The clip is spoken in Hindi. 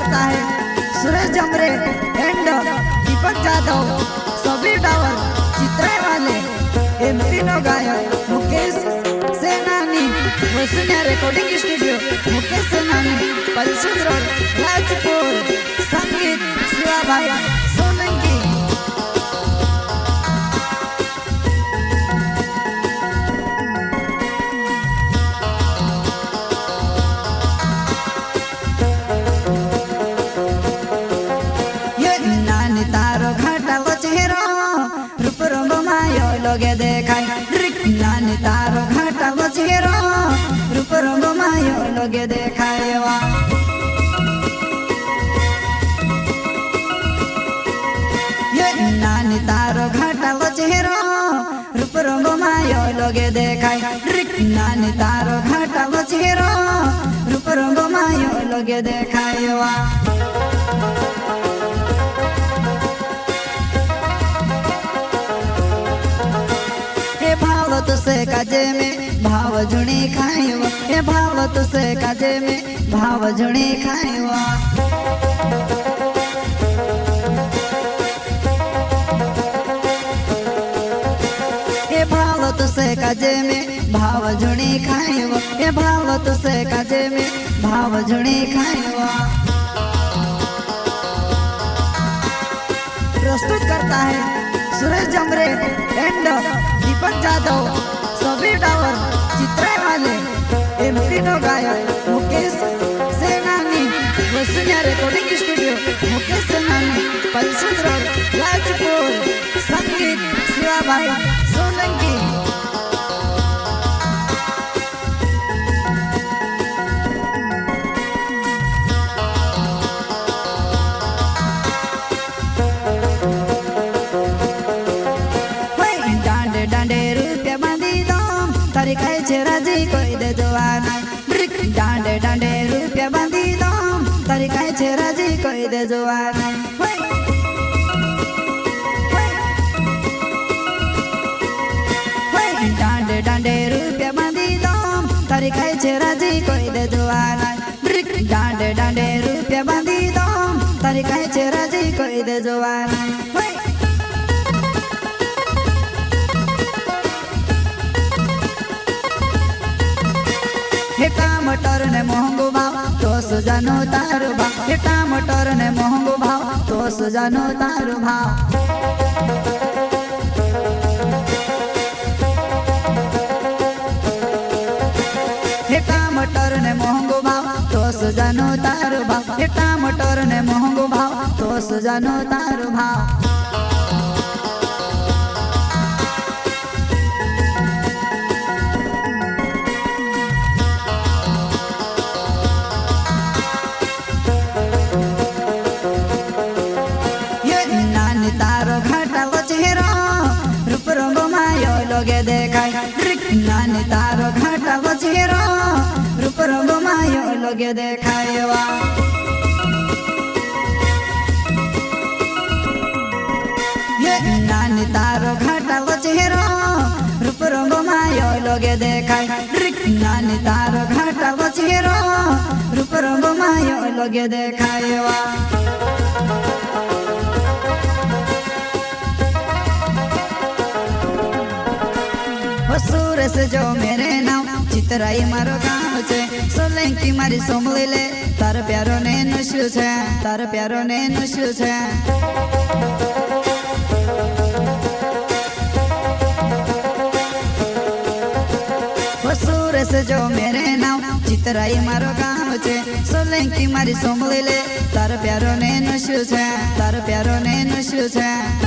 करता है सुरेश जमरे एंड दीपक जाधव, सभी टावर चित्रे वाले, एमपी नो गायक मुकेश सेनानी, वसुन्या रिकॉर्डिंग स्टूडियो मुकेश सेनानी, पलसूद रोड राजपुर, संगीत शिवाभाई सोलंकी। लोगे देखाय नानी तारो घाटा बचेरो, रूप रंग मायो लोगे देखायवा। ये नानी तारो घाटा बचेरो, रूप रंग मायो लोगे देखाय नानी तारो घाटा बचेरो, रूप रंग मायो लोगे देखायवा। तुसे काजे में भाव जुणी खाइवा, ये भाव तुसे काजे में भाव जुणी खाइवा। ये भाव तुसे काजे में भाव जुणी खाइवा, ये भाव तुसे काजे में भाव जुणी खाइवा। प्रस्तुत करता है सुरेश जमरे एंड दीपक जाधव, सभी टावर चित्रे वाले, एमपी नो गायक मुकेश सेनानी, वसुन्या रिकॉर्डिंग स्टूडियो मुकेश सेनानी, पलसूद रोड राजपुर, संगीत शिवाभाई सोलंकी। खाए छे राजी कोई दे जवाना, डांडे डांडे रुपया बांधी दो, तारी खाए छे राजी कोई दे जवाना। डांडे डांडे रुपया बांधी दो, तारी खाए छे राजी कोई दे जवाना। डांडे डांडे रुपया बांधी दो, तारी खाए छे राजी कोई दे जवाना। टमाटर ने महंगो भाव तो सुजानो तारो भाव, टमाटर ने महंगो भाव तो सुजानो तारो भाव। टमाटर ने महंगो भाव तो सुजानो तारो भाव, टमाटर ने महंगो भाव तो सुजानो तारो भाव। लोगे देखाय नानी तारो घाटा बचेरो, रूप रंग मायो लोगे देखायवा। ये नानी तारो घाटा बचेरो, रूप रंग मायो लोगे देखाय नानी तारो घाटा बचेरो, रूप रंग मायो लोगे देखायवा। सुरेश जो मेरे नाम चितराई मारो गाँव छे, सोलंकी मारी सोमली ले, तार प्यारो ने नश्यु छे, तार प्यारो ने नश्यु छे। सुरेश जो मेरे नाम चितराई मारो गाँव छे, सोलंकी मारी सोमली ले, तार प्यारो ने नश्यु छे, तार प्यारो ने नश्यु छे।